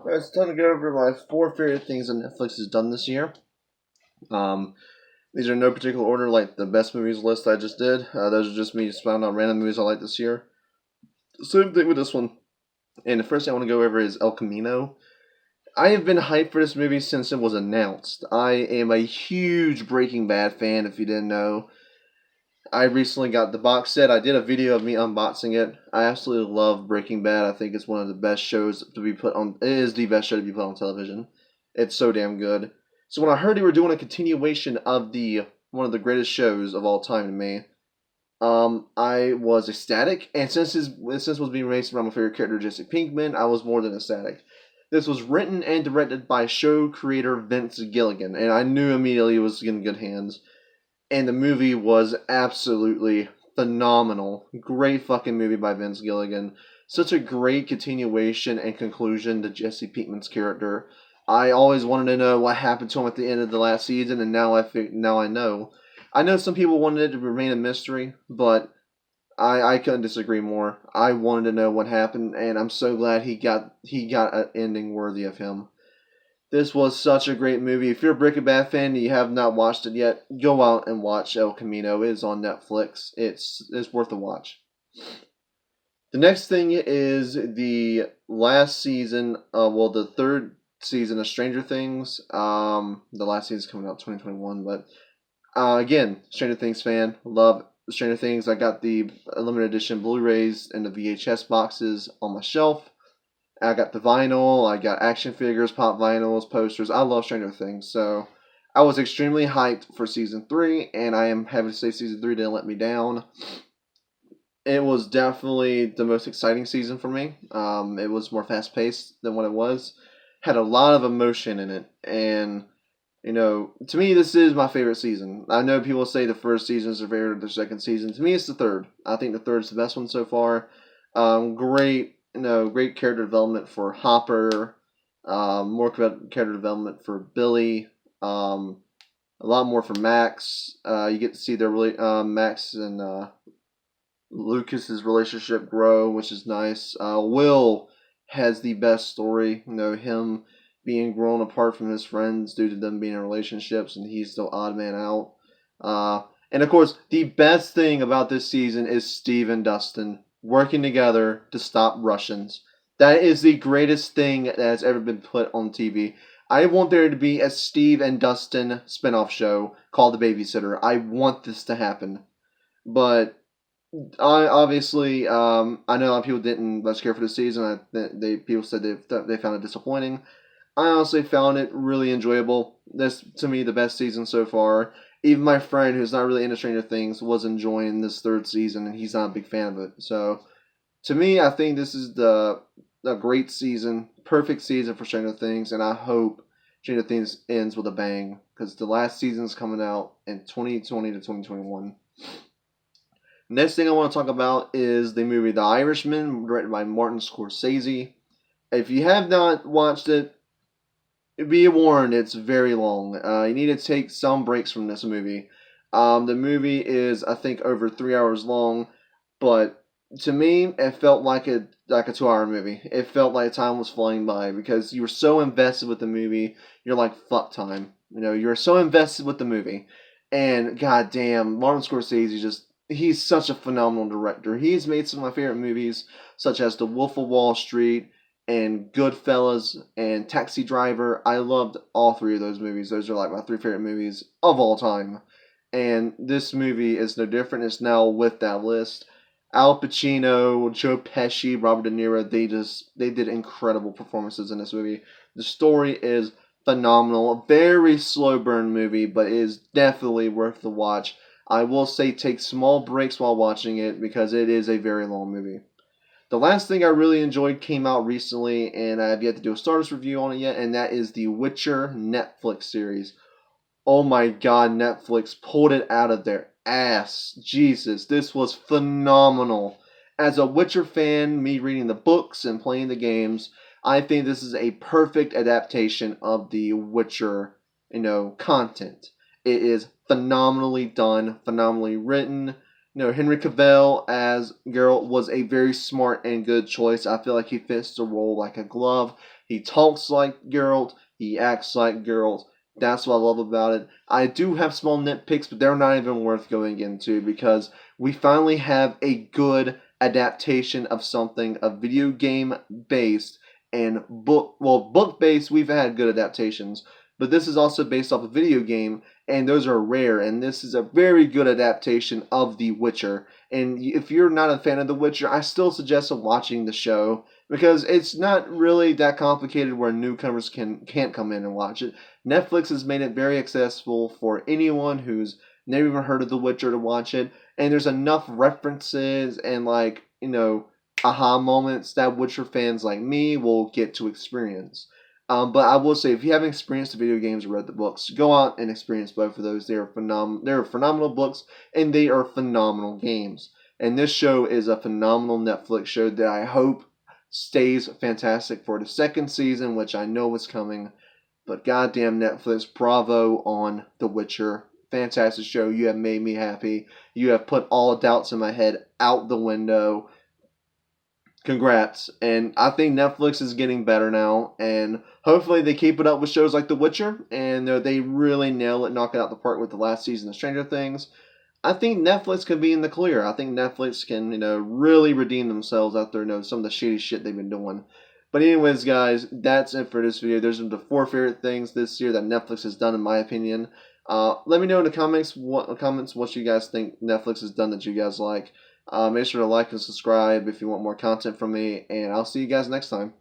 It's time to go over my four favorite things that Netflix has done this year. Um, these are in no particular order, like the best movies list I just did. Those are just me spouting out random movies I like this year. Same thing with this one. And the first thing I want to go over is El Camino. I have been hyped for this movie since it was announced. I am a huge Breaking Bad fan, if you didn't know. I recently got the box set. I did a video of me unboxing it. I absolutely love Breaking Bad. I think it's one of the best shows to be put on. It is the best show to be put on television. It's so damn good. So when I heard they were doing a continuation of the one of the greatest shows of all time to me, I was ecstatic. And since it was being based around my favorite character Jesse Pinkman, I was more than ecstatic. This was written and directed by show creator Vince Gilligan, and I knew immediately it was in good hands, and the movie was absolutely phenomenal. Great fucking movie by Vince Gilligan. Such a great continuation and conclusion to Jesse Pinkman's character. I always wanted to know what happened to him at the end of the last season, and now I know. I know some people wanted it to remain a mystery, but I couldn't disagree more. I wanted to know what happened, and I'm so glad he got an ending worthy of him. This was such a great movie. If you're a Breaking Bad fan and you have not watched it yet, go out and watch El Camino. It is on Netflix. It's worth a watch. The next thing is the last season, the third season of Stranger Things. The last season's coming out 2021, but again, Stranger Things fan, love Stranger Things. I got the limited edition Blu-rays and the VHS boxes on my shelf. I got the vinyl, I got action figures, pop vinyls, posters. I love Stranger Things, so I was extremely hyped for season 3, and I am happy to say season 3 didn't let me down. It was definitely the most exciting season for me. It was more fast paced than what it was. Had a lot of emotion in it, and to me, this is my favorite season. I know people say the first season is their favorite, the second season. To me, it's the third. I think the third's the best one so far. Great character development for Hopper. More character development for Billy. A lot more for Max. You get to see Max and Lucas's relationship grow, which is nice. Will has the best story. Him being grown apart from his friends due to them being in relationships, and he's the odd man out. And of course, the best thing about this season is Steve and Dustin working together to stop Russians. That is the greatest thing that has ever been put on TV. I want there to be a Steve and Dustin spinoff show called The Babysitter. I want this to happen. But I obviously, I know a lot of people didn't much care for the season. People said they found it disappointing. I honestly found it really enjoyable. This, to me, the best season so far. Even my friend, who's not really into Stranger Things, was enjoying this third season, and he's not a big fan of it. So, to me, I think this is a great season, perfect season for Stranger Things, and I hope Stranger Things ends with a bang, because the last season's coming out in 2020 to 2021. Next thing I want to talk about is the movie The Irishman, directed by Martin Scorsese. If you have not watched it, be warned, it's very long. You need to take some breaks from this movie. The movie is, I think, over 3 hours long, but to me, it felt like a 2 hour movie. It felt like time was flying by because you were so invested with the movie. You're like, fuck time. You're so invested with the movie, and goddamn, Martin Scorsese he's such a phenomenal director. He's made some of my favorite movies, such as The Wolf of Wall Street and Goodfellas and Taxi Driver. I loved all three of those movies. Those are like my three favorite movies of all time. And this movie is no different. It's now with that list. Al Pacino, Joe Pesci, Robert De Niro, they did incredible performances in this movie. The story is phenomenal. A very slow burn movie, but it is definitely worth the watch. I will say take small breaks while watching it because it is a very long movie. The last thing I really enjoyed came out recently, and I have yet to do a Stardust review on it yet, and that is the Witcher Netflix series. Oh my god, Netflix pulled it out of their ass. Jesus, this was phenomenal. As a Witcher fan, me reading the books and playing the games, I think this is a perfect adaptation of the Witcher, content. It is phenomenally done, phenomenally written. Henry Cavill as Geralt was a very smart and good choice. I feel like he fits the role like a glove. He talks like Geralt. He acts like Geralt. That's what I love about it. I do have small nitpicks, but they're not even worth going into because we finally have a good adaptation of something, a video game based and book based. We've had good adaptations, but this is also based off a video game, and those are rare. And this is a very good adaptation of The Witcher. And if you're not a fan of The Witcher, I still suggest watching the show because it's not really that complicated where newcomers can't come in and watch it. Netflix has made it very accessible for anyone who's never even heard of The Witcher to watch it, and there's enough references and aha moments that Witcher fans like me will get to experience. But I will say, if you haven't experienced the video games or read the books, go out and experience both of those. They are phenomenal. They are phenomenal books, and they are phenomenal games. And this show is a phenomenal Netflix show that I hope stays fantastic for the second season, which I know is coming. But goddamn Netflix, bravo on The Witcher. Fantastic show. You have made me happy. You have put all doubts in my head out the window. Congrats. And I think Netflix is getting better now, and hopefully they keep it up with shows like The Witcher, and they really nail it, knock it out the park with the last season of Stranger Things. I think Netflix could be in the clear. I think Netflix can, really redeem themselves after, some of the shady shit they've been doing. But anyways, guys, that's it for this video. There's the 4 favorite things this year that Netflix has done, in my opinion. Let me know in the comments what you guys think Netflix has done that you guys like. Make sure to like and subscribe if you want more content from me, and I'll see you guys next time.